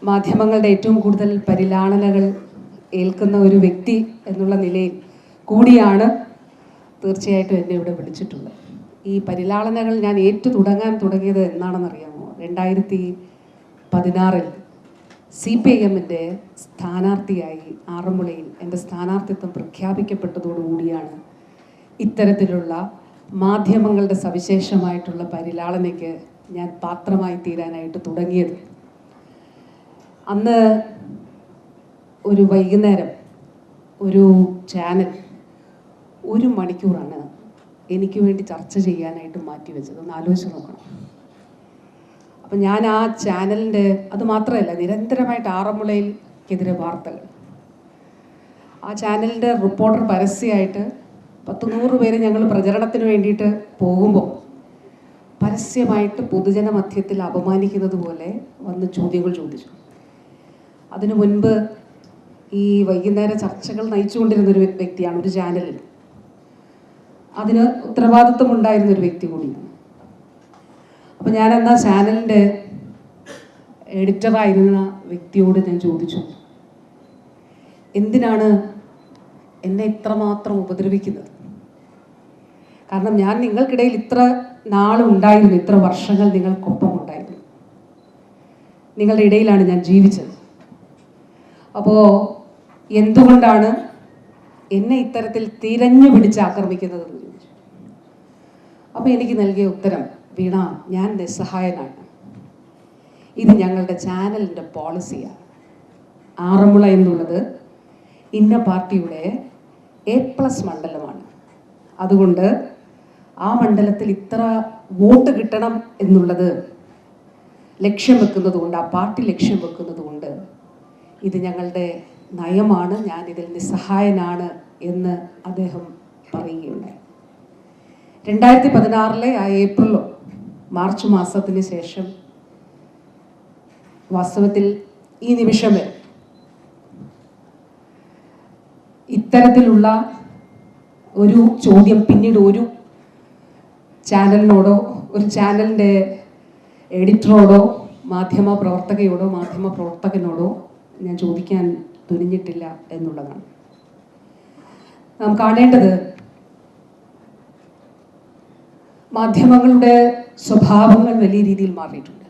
മാധ്യമങ്ങളുടെ ഏറ്റവും കൂടുതൽ പരിലാളനകൾ ഏൽക്കുന്ന ഒരു വ്യക്തി എന്നുള്ള നിലയിൽ കൂടിയാണ് തീർച്ചയായിട്ടും എന്നെ ഇവിടെ വിളിച്ചിട്ടുള്ളത്. ഈ പരിലാളനകൾ ഞാൻ തുടങ്ങിയത് എന്നാണെന്നറിയാമോ? 2016 CPIMൻ്റെ സ്ഥാനാർത്ഥിയായി ആറന്മുളയിൽ എൻ്റെ സ്ഥാനാർത്ഥിത്വം പ്രഖ്യാപിക്കപ്പെട്ടതോടുകൂടിയാണ് ഇത്തരത്തിലുള്ള മാധ്യമങ്ങളുടെ സവിശേഷമായിട്ടുള്ള പരിലാളനയ്ക്ക് ഞാൻ പാത്രമായി തീരാനായിട്ട് തുടങ്ങിയത്. അന്ന് ഒരു വൈകുന്നേരം ഒരു ചാനൽ 1 മണിക്കൂറാണ് എനിക്ക് വേണ്ടി ചർച്ച ചെയ്യാനായിട്ട് മാറ്റിവെച്ചത്. ഒന്ന് ആലോചിച്ച് നോക്കണം. അപ്പം ഞാൻ ആ ചാനലിൻ്റെ, അത് മാത്രമല്ല നിരന്തരമായിട്ട് ആറന്മുളയിലെതിരെ വാർത്തകൾ, ആ ചാനലിൻ്റെ റിപ്പോർട്ടർ പരസ്യമായിട്ട് 100 പേര് ഞങ്ങൾ പ്രചരണത്തിന് വേണ്ടിയിട്ട് പോകുമ്പോൾ പരസ്യമായിട്ട് പൊതുജന മധ്യത്തിൽ അപമാനിക്കുന്നത് പോലെ വന്ന് ചോദ്യങ്ങൾ ചോദിച്ചു. അതിനു മുൻപ് ഈ വൈകുന്നേര ചർച്ചകൾ നയിച്ചുകൊണ്ടിരുന്നൊരു വ്യക്തിയാണ് ഒരു ചാനലിൽ. അതിന് ഉത്തരവാദിത്വം ഉണ്ടായിരുന്നൊരു വ്യക്തി കൂടിയാണ്. അപ്പോൾ ഞാൻ എന്നാ ചാനലിൻ്റെ എഡിറ്ററായിരുന്ന വ്യക്തിയോട് ഞാൻ ചോദിച്ചു, എന്തിനാണ് എന്നെ ഇത്രമാത്രം ഉപദ്രവിക്കുന്നത്? കാരണം ഞാൻ നിങ്ങൾക്കിടയിൽ ഇത്ര നാളുണ്ടായിരുന്നു, ഇത്ര വർഷങ്ങൾ നിങ്ങൾക്കൊപ്പം ഉണ്ടായിരുന്നു, നിങ്ങളുടെ ഇടയിലാണ് ഞാൻ ജീവിച്ചത്. അപ്പോൾ എന്തുകൊണ്ടാണ് എന്നെ ഇത്തരത്തിൽ തിരഞ്ഞു പിടിച്ച് ആക്രമിക്കുന്നതെന്ന് ചോദിച്ചു. അപ്പോൾ എനിക്ക് നൽകിയ ഉത്തരം, വീണ, ഞാൻ നിസ്സഹായനാണ്. ഇത് ഞങ്ങളുടെ ചാനലിൻ്റെ പോളിസിയാണ്. ആറന്മുള എന്നുള്ളത് ഇന്ന പാർട്ടിയുടെ A+ മണ്ഡലമാണ്. അതുകൊണ്ട് ആ മണ്ഡലത്തിൽ ഇത്ര വോട്ട് കിട്ടണം എന്നുള്ളത് ലക്ഷ്യം വെക്കുന്നതുകൊണ്ട്, ആ പാർട്ടി ലക്ഷ്യം വെക്കുന്നതുകൊണ്ട് ഇത് ഞങ്ങളുടെ നയമാണ്, ഞാൻ ഇതിൽ നിസ്സഹായനാണ് എന്ന് അദ്ദേഹം പറയുകയുണ്ടായി. 2016 ആ ഏപ്രിലോ മാർച്ച് മാസത്തിന് ശേഷം വാസ്തവത്തിൽ ഈ നിമിഷം വരെ ഇത്തരത്തിലുള്ള ഒരു ചോദ്യം പിന്നീട് ഒരു ചാനലിനോടോ, ഒരു ചാനലിൻ്റെ എഡിറ്ററോടോ, മാധ്യമ പ്രവർത്തകനോടോ ഞാൻ ചോദിക്കാൻ തുനിഞ്ഞിട്ടില്ല എന്നുള്ളതാണ്. നാം കാണേണ്ടത് മാധ്യമങ്ങളുടെ സ്വഭാവങ്ങൾ വലിയ രീതിയിൽ മാറിയിട്ടുണ്ട്.